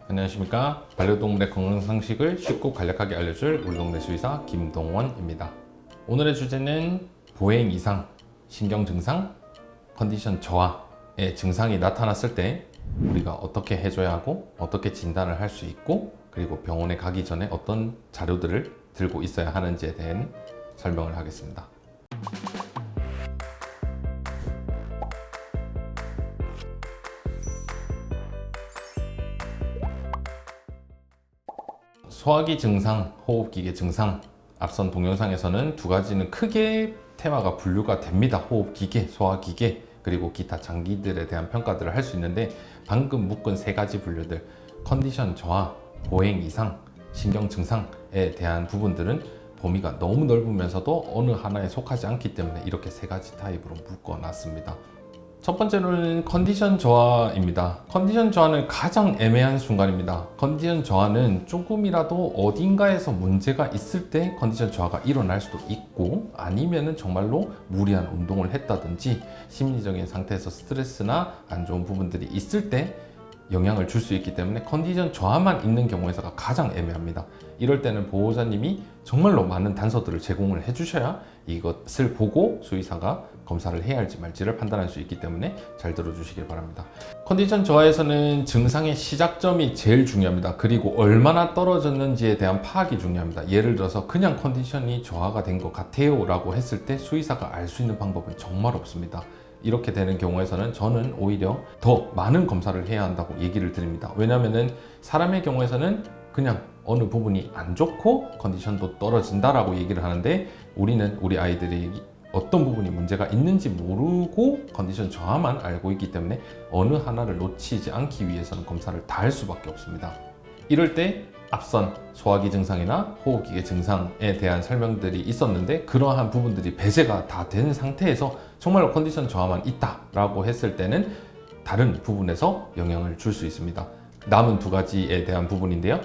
안녕하십니까. 반려동물의 건강상식을 쉽고 간략하게 알려줄 우리 동네 수의사 김동원입니다. 오늘의 주제는 보행 이상, 신경 증상, 컨디션 저하의 증상이 나타났을 때 우리가 어떻게 해줘야 하고 어떻게 진단을 할 수 있고, 그리고 병원에 가기 전에 어떤 자료들을 들고 있어야 하는지에 대한 설명을 하겠습니다. 소화기 증상, 호흡기계 증상, 앞선 동영상에서는 두 가지는 크게 테마가 분류가 됩니다. 호흡기계, 소화기계, 그리고 기타 장기들에 대한 평가들을 할 수 있는데, 방금 묶은 세 가지 분류들, 컨디션 저하, 보행 이상, 신경 증상에 대한 부분들은 범위가 너무 넓으면서도 어느 하나에 속하지 않기 때문에 이렇게 세 가지 타입으로 묶어놨습니다. 첫 번째로는 컨디션 저하입니다. 컨디션 저하는 가장 애매한 순간입니다. 컨디션 저하는 조금이라도 어딘가에서 문제가 있을 때 컨디션 저하가 일어날 수도 있고, 아니면은 정말로 무리한 운동을 했다든지 심리적인 상태에서 스트레스나 안 좋은 부분들이 있을 때 영향을 줄 수 있기 때문에 컨디션 저하만 있는 경우에서가 가장 애매합니다. 이럴 때는 보호자님이 정말로 많은 단서들을 제공을 해주셔야 이것을 보고 수의사가 검사를 해야 할지 말지를 판단할 수 있기 때문에 잘 들어주시길 바랍니다. 컨디션 저하에서는 증상의 시작점이 제일 중요합니다. 그리고 얼마나 떨어졌는지에 대한 파악이 중요합니다. 예를 들어서 그냥 컨디션이 저하가 된 것 같아요 라고 했을 때 수의사가 알 수 있는 방법은 정말 없습니다. 이렇게 되는 경우에서는 저는 오히려 더 많은 검사를 해야 한다고 얘기를 드립니다. 왜냐하면 사람의 경우에서는 그냥 어느 부분이 안 좋고 컨디션도 떨어진다라고 얘기를 하는데, 우리는 우리 아이들이 어떤 부분이 문제가 있는지 모르고 컨디션 저하만 알고 있기 때문에 어느 하나를 놓치지 않기 위해서는 검사를 다 할 수밖에 없습니다. 이럴 때 앞선 소화기 증상이나 호흡기계 증상에 대한 설명들이 있었는데, 그러한 부분들이 배제가 다 된 상태에서 정말로 컨디션 저하만 있다라고 했을 때는 다른 부분에서 영향을 줄 수 있습니다. 남은 두 가지에 대한 부분인데요,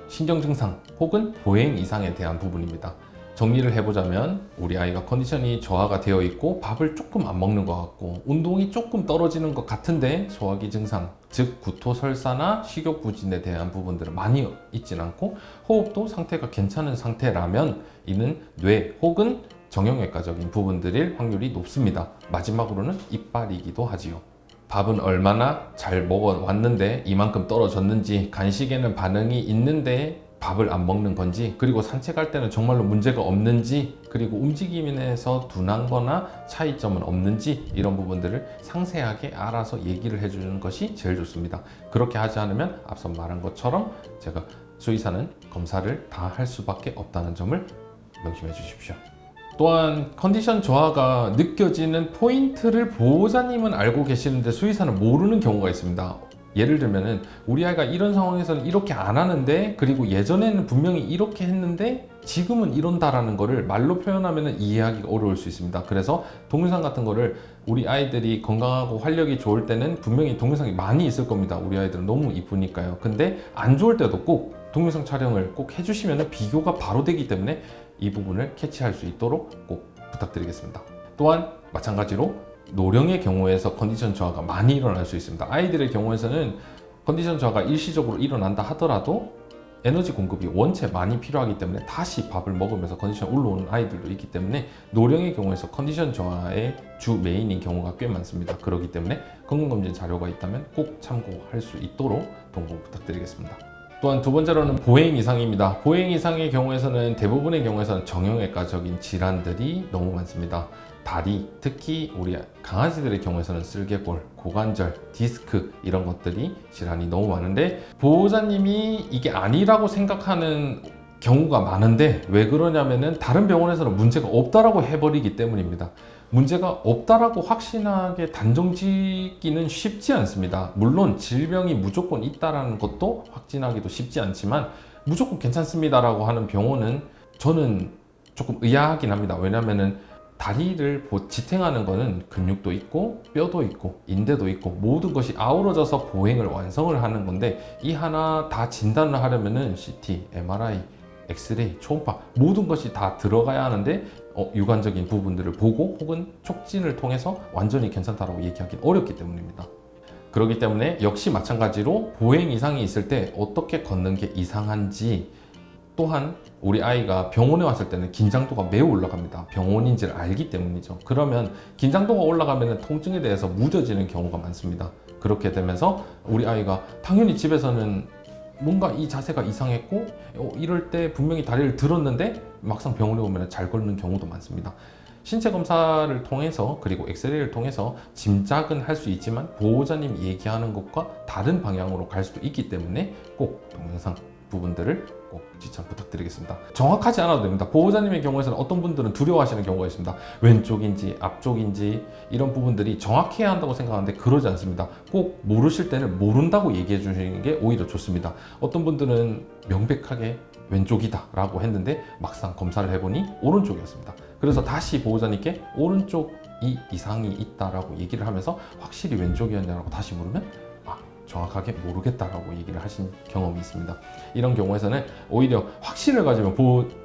신경 증상 혹은 보행 이상에 대한 부분입니다. 정리를 해보자면, 우리 아이가 컨디션이 저하가 되어 있고 밥을 조금 안 먹는 것 같고 운동이 조금 떨어지는 것 같은데 소화기 증상, 즉 구토설사나 식욕부진에 대한 부분들은 많이 있진 않고 호흡도 상태가 괜찮은 상태라면 이는 뇌 혹은 정형외과적인 부분들일 확률이 높습니다. 마지막으로는 이빨이기도 하지요. 밥은 얼마나 잘 먹어왔는데 이만큼 떨어졌는지, 간식에는 반응이 있는데 밥을 안 먹는 건지, 그리고 산책할 때는 정말로 문제가 없는지, 그리고 움직임에서 둔한 거나 차이점은 없는지, 이런 부분들을 상세하게 알아서 얘기를 해주는 것이 제일 좋습니다. 그렇게 하지 않으면 앞서 말한 것처럼 제가 수의사는 검사를 다 할 수밖에 없다는 점을 명심해 주십시오. 또한 컨디션 저하가 느껴지는 포인트를 보호자님은 알고 계시는데 수의사는 모르는 경우가 있습니다. 예를 들면은 우리 아이가 이런 상황에서는 이렇게 안 하는데, 그리고 예전에는 분명히 이렇게 했는데 지금은 이런다라는 거를 말로 표현하면 이해하기가 어려울 수 있습니다. 그래서 동영상 같은 거를, 우리 아이들이 건강하고 활력이 좋을 때는 분명히 동영상이 많이 있을 겁니다. 우리 아이들은 너무 이쁘니까요. 근데 안 좋을 때도 꼭 동영상 촬영을 꼭 해주시면 비교가 바로 되기 때문에 이 부분을 캐치할 수 있도록 꼭 부탁드리겠습니다. 또한 마찬가지로 노령의 경우에서 컨디션 저하가 많이 일어날 수 있습니다. 아이들의 경우에서는 컨디션 저하가 일시적으로 일어난다 하더라도 에너지 공급이 원체 많이 필요하기 때문에 다시 밥을 먹으면서 컨디션 올라오는 아이들도 있기 때문에 노령의 경우에서 컨디션 저하의 주 메인인 경우가 꽤 많습니다. 그렇기 때문에 건강검진 자료가 있다면 꼭 참고할 수 있도록 동봉 부탁드리겠습니다. 또한 두 번째로는 보행 이상입니다. 보행 이상의 경우에서는 대부분의 경우에서는 정형외과적인 질환들이 너무 많습니다. 다리, 특히 우리 강아지들의 경우에서는 쓸개골, 고관절, 디스크, 이런 것들이 질환이 너무 많은데, 보호자님이 이게 아니라고 생각하는 경우가 많은데, 왜 그러냐면은 다른 병원에서는 문제가 없다라고 해버리기 때문입니다. 문제가 없다라고 확신하게 단정 짓기는 쉽지 않습니다. 물론 질병이 무조건 있다라는 것도 확진하기도 쉽지 않지만, 무조건 괜찮습니다라고 하는 병원은 저는 조금 의아하긴 합니다. 왜냐면은 다리를 지탱하는 거는 근육도 있고 뼈도 있고 인대도 있고 모든 것이 아우러져서 보행을 완성을 하는 건데, 이 하나 다 진단을 하려면은 CT, MRI, 엑스레이, 초음파 모든 것이 다 들어가야 하는데 유관적인 부분들을 보고 혹은 촉진을 통해서 완전히 괜찮다라고 얘기하기 어렵기 때문입니다. 그렇기 때문에 역시 마찬가지로 보행 이상이 있을 때 어떻게 걷는 게 이상한지, 또한 우리 아이가 병원에 왔을 때는 긴장도가 매우 올라갑니다. 병원인지를 알기 때문이죠. 그러면 긴장도가 올라가면 통증에 대해서 무뎌지는 경우가 많습니다. 그렇게 되면서 우리 아이가 당연히 집에서는 뭔가 이 자세가 이상했고 이럴 때 분명히 다리를 들었는데 막상 병원에 오면 잘 걷는 경우도 많습니다. 신체 검사를 통해서 그리고 엑스레이를 통해서 짐작은 할 수 있지만 보호자님이 얘기하는 것과 다른 방향으로 갈 수도 있기 때문에 꼭 동영상 부분들을 꼭 지참 부탁드리겠습니다. 정확하지 않아도 됩니다. 보호자님의 경우에서는 어떤 분들은 두려워하시는 경우가 있습니다. 왼쪽인지 앞쪽인지 이런 부분들이 정확해야 한다고 생각하는데 그러지 않습니다. 꼭 모르실 때는 모른다고 얘기해 주시는 게 오히려 좋습니다. 어떤 분들은 명백하게 왼쪽이다 라고 했는데 막상 검사를 해보니 오른쪽이었습니다. 그래서 다시 보호자님께 오른쪽이 이상이 있다라고 얘기를 하면서 확실히 왼쪽이었냐라고 다시 물으면 정확하게 모르겠다라고 얘기를 하신 경험이 있습니다. 이런 경우에서는 오히려 확신을 가지면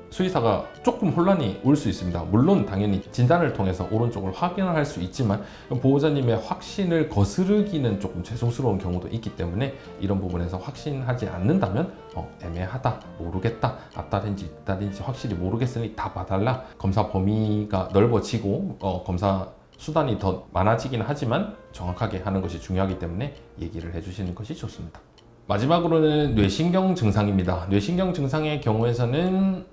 수의사가 조금 혼란이 올 수 있습니다. 물론 당연히 진단을 통해서 오른쪽을 확인할 수 있지만 보호자님의 확신을 거스르기는 조금 죄송스러운 경우도 있기 때문에 이런 부분에서 확신하지 않는다면 애매하다, 모르겠다, 앞다리인지 뒷다리인지 확실히 모르겠으니 다 봐달라. 검사 범위가 넓어지고 검사 수단이 더 많아지긴 하지만 정확하게 하는 것이 중요하기 때문에 얘기를 해주시는 것이 좋습니다. 마지막으로는 뇌신경 증상입니다. 뇌신경 증상의 경우에서는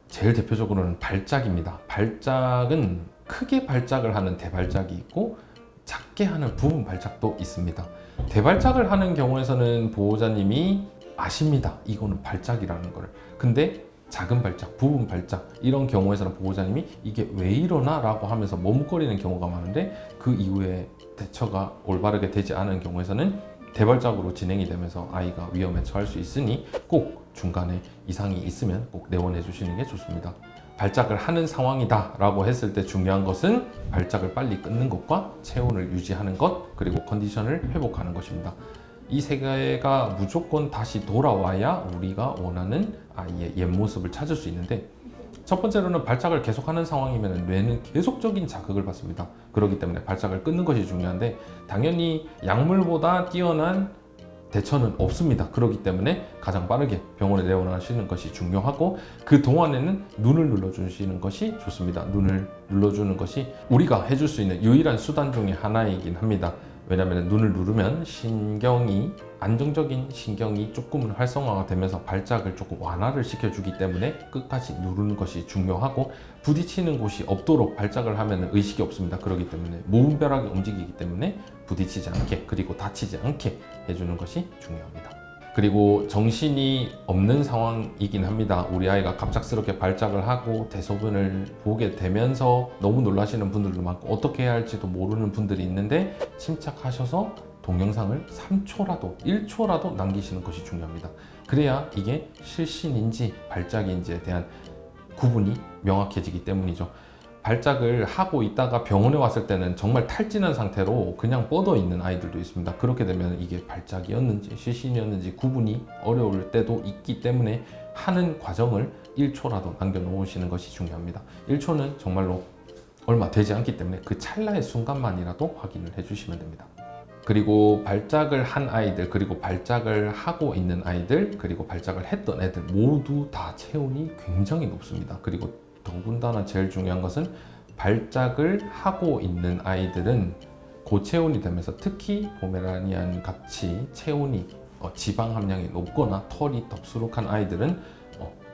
제일 대표적으로는 발작입니다. 발작은 크게 발작을 하는 대발작이 있고 작게 하는 부분 발작도 있습니다. 대발작을 하는 경우에서는 보호자님이 아십니다. 이거는 발작이라는 걸. 근데 작은 발작, 부분 발작 이런 경우에서는 보호자님이 이게 왜 이러나? 라고 하면서 머뭇거리는 경우가 많은데 그 이후에 대처가 올바르게 되지 않은 경우에서는 대발작으로 진행이 되면서 아이가 위험에 처할 수 있으니 꼭 중간에 이상이 있으면 꼭 내원해 주시는 게 좋습니다. 발작을 하는 상황이다 라고 했을 때 중요한 것은 발작을 빨리 끊는 것과 체온을 유지하는 것 그리고 컨디션을 회복하는 것입니다. 이 세 개가 무조건 다시 돌아와야 우리가 원하는 아이의 옛 모습을 찾을 수 있는데 첫 번째로는 발작을 계속하는 상황이면 뇌는 계속적인 자극을 받습니다. 그렇기 때문에 발작을 끊는 것이 중요한데 당연히 약물보다 뛰어난 대처는 없습니다. 그렇기 때문에 가장 빠르게 병원에 내원하시는 것이 중요하고 그 동안에는 눈을 눌러주시는 것이 좋습니다. 눈을 눌러주는 것이 우리가 해줄 수 있는 유일한 수단 중에 하나이긴 합니다. 왜냐하면 눈을 누르면 안정적인 신경이 조금은 활성화가 되면서 발작을 조금 완화를 시켜주기 때문에 끝까지 누르는 것이 중요하고 부딪히는 곳이 없도록 발작을 하면 의식이 없습니다. 그렇기 때문에 무분별하게 움직이기 때문에 부딪히지 않게 그리고 다치지 않게 해주는 것이 중요합니다. 그리고 정신이 없는 상황이긴 합니다. 우리 아이가 갑작스럽게 발작을 하고 대소변을 보게 되면서 너무 놀라시는 분들도 많고 어떻게 해야 할지도 모르는 분들이 있는데 침착하셔서 동영상을 3초라도 1초라도 남기시는 것이 중요합니다. 그래야 이게 실신인지 발작인지에 대한 구분이 명확해지기 때문이죠. 발작을 하고 있다가 병원에 왔을 때는 정말 탈진한 상태로 그냥 뻗어 있는 아이들도 있습니다. 그렇게 되면 이게 발작이었는지 실신이었는지 구분이 어려울 때도 있기 때문에 하는 과정을 1초라도 남겨놓으시는 것이 중요합니다. 1초는 정말로 얼마 되지 않기 때문에 그 찰나의 순간만이라도 확인을 해주시면 됩니다. 그리고 발작을 한 아이들, 그리고 발작을 하고 있는 아이들, 그리고 발작을 했던 애들 모두 다 체온이 굉장히 높습니다. 그리고 더군다나 제일 중요한 것은 발작을 하고 있는 아이들은 고체온이 되면서 특히 포메라니안 같이 체온이 지방 함량이 높거나 털이 덥수룩한 아이들은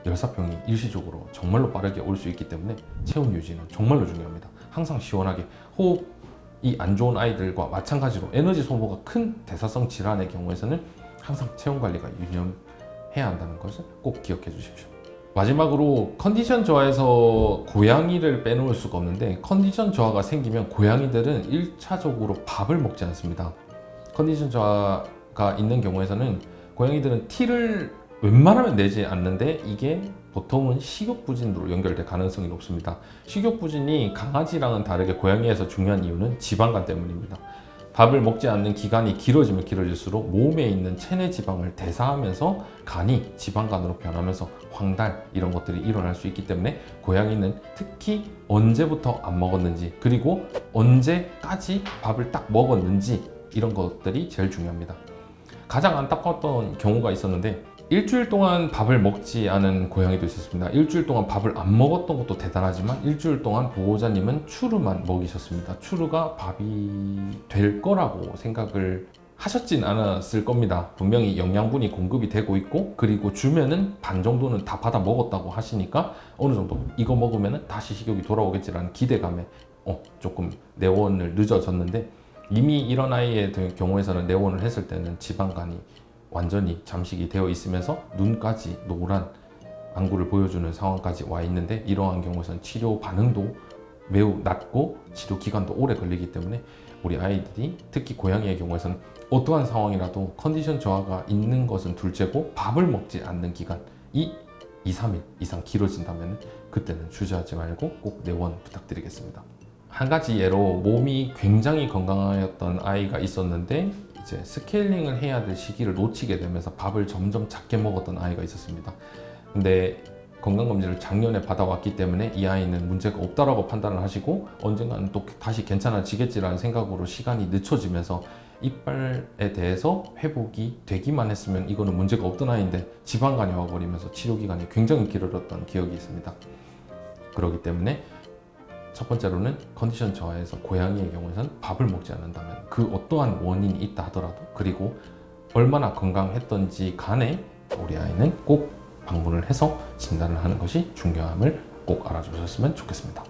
열사병이 일시적으로 정말로 빠르게 올 수 있기 때문에 체온 유지는 정말로 중요합니다. 항상 시원하게 호흡이 안 좋은 아이들과 마찬가지로 에너지 소모가 큰 대사성 질환의 경우에서는 항상 체온 관리가 유념해야 한다는 것을 꼭 기억해 주십시오. 마지막으로 컨디션 저하에서 고양이를 빼놓을 수가 없는데 컨디션 저하가 생기면 고양이들은 1차적으로 밥을 먹지 않습니다. 컨디션 저하가 있는 경우에서는 고양이들은 티를 웬만하면 내지 않는데 이게 보통은 식욕부진으로 연결될 가능성이 높습니다. 식욕부진이 강아지랑은 다르게 고양이에서 중요한 이유는 지방간 때문입니다. 밥을 먹지 않는 기간이 길어지면 길어질수록 몸에 있는 체내 지방을 대사하면서 간이 지방간으로 변하면서 황달 이런 것들이 일어날 수 있기 때문에 고양이는 특히 언제부터 안 먹었는지 그리고 언제까지 밥을 딱 먹었는지 이런 것들이 제일 중요합니다. 가장 안타까웠던 경우가 있었는데 일주일 동안 밥을 먹지 않은 고양이도 있었습니다. 일주일 동안 밥을 안 먹었던 것도 대단하지만 일주일 동안 보호자님은 추루만 먹이셨습니다. 추루가 밥이 될 거라고 생각을 하셨진 않았을 겁니다. 분명히 영양분이 공급이 되고 있고 그리고 주면은 반 정도는 다 받아 먹었다고 하시니까 어느 정도 이거 먹으면은 다시 식욕이 돌아오겠지라는 기대감에 조금 내원을 늦어졌는데, 이미 이런 아이의 경우에서는 내원을 했을 때는 지방간이 완전히 잠식이 되어 있으면서 눈까지 노란 안구를 보여주는 상황까지 와 있는데, 이러한 경우에서는 치료 반응도 매우 낮고 치료 기간도 오래 걸리기 때문에 우리 아이들이, 특히 고양이의 경우에서는 어떠한 상황이라도 컨디션 저하가 있는 것은 둘째고 밥을 먹지 않는 기간이 2, 3일 이상 길어진다면 그때는 주저하지 말고 꼭 내원 부탁드리겠습니다. 한 가지 예로 몸이 굉장히 건강하였던 아이가 있었는데 이제 스케일링을 해야 될 시기를 놓치게 되면서 밥을 점점 작게 먹었던 아이가 있었습니다. 근데 건강검진을 작년에 받아왔기 때문에 이 아이는 문제가 없다라고 판단을 하시고 언젠가는 또 다시 괜찮아지겠지라는 생각으로 시간이 늦춰지면서 이빨에 대해서 회복이 되기만 했으면 이거는 문제가 없던 아이인데 지방간이 와버리면서 치료기간이 굉장히 길어졌던 기억이 있습니다. 그렇기 때문에 첫 번째로는 컨디션 저하에서 고양이의 경우에는 밥을 먹지 않는다면 그 어떠한 원인이 있다 하더라도, 그리고 얼마나 건강했던지 간에 우리 아이는 꼭 방문을 해서 진단을 하는 것이 중요함을 꼭 알아주셨으면 좋겠습니다.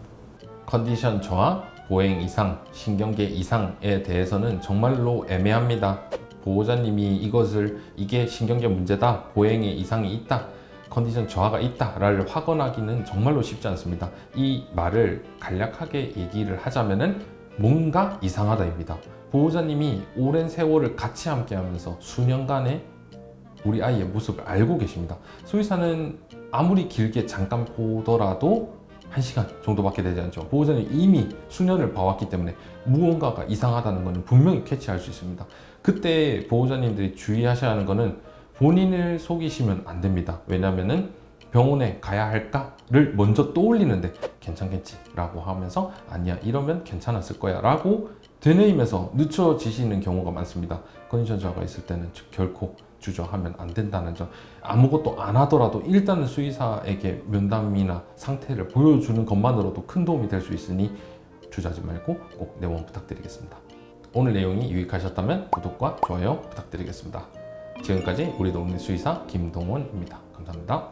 컨디션 저하, 보행 이상, 신경계 이상에 대해서는 정말로 애매합니다. 보호자님이 이게 신경계 문제다, 보행에 이상이 있다, 컨디션 저하가 있다를 확언하기는 정말로 쉽지 않습니다. 이 말을 간략하게 얘기를 하자면은 뭔가 이상하다입니다. 보호자님이 오랜 세월을 같이 함께 하면서 수년간의 우리 아이의 모습을 알고 계십니다. 수의사는 아무리 길게 잠깐 보더라도 1시간 정도밖에 되지 않죠. 보호자님이 이미 수년을 봐왔기 때문에 무언가가 이상하다는 것은 분명히 캐치할 수 있습니다. 그때 보호자님들이 주의하셔야 하는 것은 본인을 속이시면 안 됩니다. 왜냐면은 병원에 가야 할까를 먼저 떠올리는데 괜찮겠지 라고 하면서 아니야 이러면 괜찮았을 거야 라고 되뇌이면서 늦춰지시는 경우가 많습니다. 컨디션 저하가 있을 때는 결코 주저하면 안 된다는 점, 아무것도 안 하더라도 일단은 수의사에게 면담이나 상태를 보여주는 것만으로도 큰 도움이 될 수 있으니 주저하지 말고 꼭 내원 부탁드리겠습니다. 오늘 내용이 유익하셨다면 구독과 좋아요 부탁드리겠습니다. 지금까지 우리 동네 수의사 김동원입니다. 감사합니다.